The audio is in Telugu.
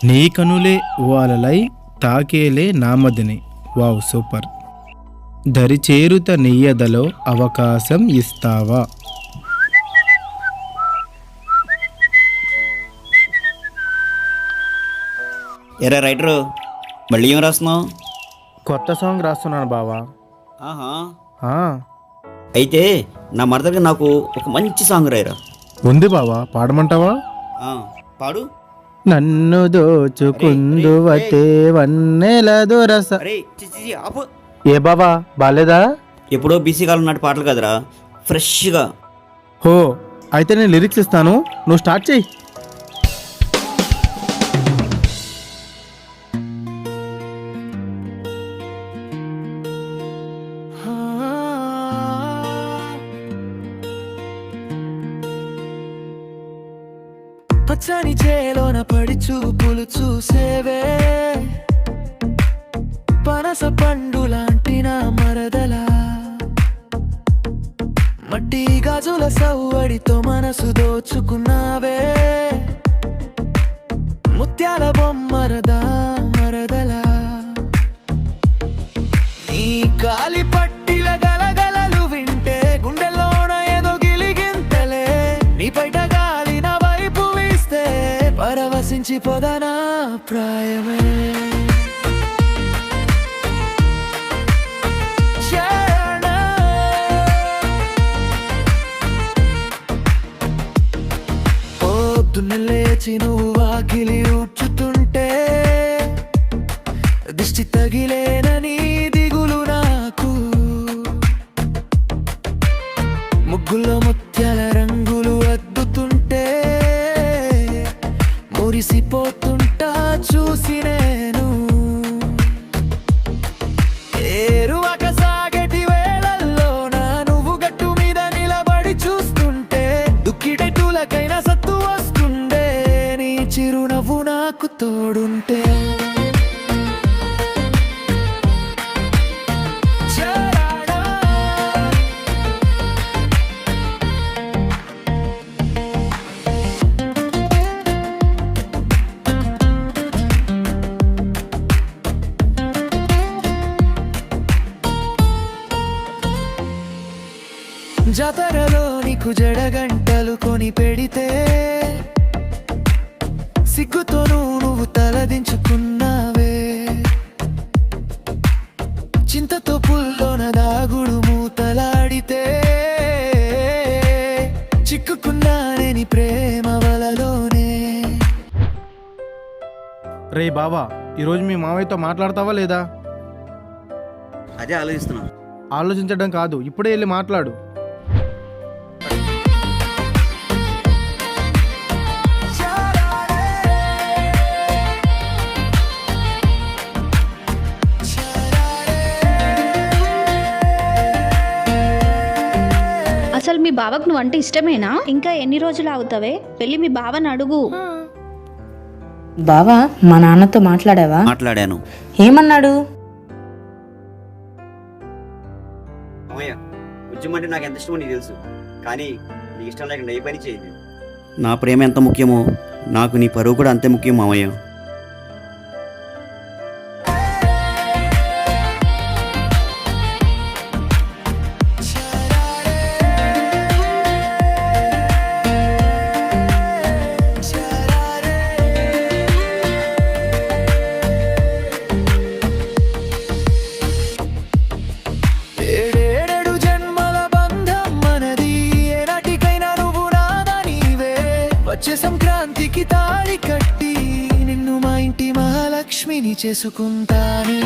నీ కనులే వాలలై తాకేలే నామదిని. Wow, super. దరిచేరుత నెయ్యదలో అవకాశం ఇస్తావా? ఎరా రైటరు, మళ్ళీ ఏం రాస్తున్నావు? కొత్త సాంగ్ రాస్తున్నాను బావా. ఆహా, ఆ, అయితే నా మరదగా నాకు ఒక మంచి సాంగ్ రాయరా. ఉంది బావా, పాడమంటావా? పాడు. నన్ను దోచుకుందువతే వన్నెల దొరస. అరే చిచి ఆపు. ఏ బావా, బాలేదా? ఎప్పుడో బీసీ కాలం నాటి పాటలు కదరా, ఫ్రెష్గా. హో, అయితే నేను లిరిక్స్ ఇస్తాను, నువ్వు స్టార్ట్ చేయి. పచ్చని చేలోన పడి చూపులు చూసేవే, పనస పండు లాంటి నా మరదలా, మట్టి గాజుల సవ్వడితో మనసు దోచుకున్నావే, ముత్యాల బొమ్మరదా మరదలా, నీ కాలి పట్టిల గలగలలు వింటే గుండెలోన ఏదో గిలిగింతలే, నీ బయట గాలి నా వైపు వీస్తే పరవశించి పొదనా ప్రాయమే. పొద్దున్న లేచి నువ్వు వాకిలి ఊడ్చుతుంటే దిష్టి తగిలేనని దిగులు నాకు, ముగ్గుల్లో ముత్యాల రంగులు అద్దుతుంటే మురిసిపోతుంటా చూసి నేను, ఏరువాక సాగటి వేళల్లోన నువ్వు గట్టు మీద నిలబడి చూస్తుంటే దుక్కిడెట్టులకైనా సత్తు వస్తుండే, నీ చిరునవ్వు నాకు తోడుంటే. జాతరలో నీకు జడగంటలు కొని పెడితే సిగ్గుతోనూ నువ్వు తలదించుకున్నావే, చింతతో పుల్లోన దాగుడు మూతలాడితే చిక్కుకున్నానే నీ ప్రేమ వలలోనే. రే బావా, ఈరోజు మీ మావయ్యతో మాట్లాడతావా లేదా? అదే ఆలోచిస్తున్నా. ఆలోచించడం కాదు, ఇప్పుడే వెళ్ళి మాట్లాడు. అసలు మీ బావకు నువ్వు అంటే ఇష్టమేనా? ఇంకా ఎన్ని రోజులు అవుతావే? వెళ్ళి మీ బావని అడుగు. బావా, మా నాన్నతో మాట్లాడావా? మాట్లాడాను. ఏమన్నాడు? మామయ్య, ఉద్యమం అంటే నాకు ఎంత ఇష్టమో నీకు తెలుసు, కానీ నీకు ఇష్టం లేకుండా ఏ పని చేయదు. నా ప్రేమ ఎంత ముఖ్యమో నాకు నీ పరువు కూడా అంతే ముఖ్యం మామయ్య. వచ్చే సంక్రాంతికి తాళి కట్టి నిన్ను మా ఇంటి మహాలక్ష్మిని చేసుకుంటానే.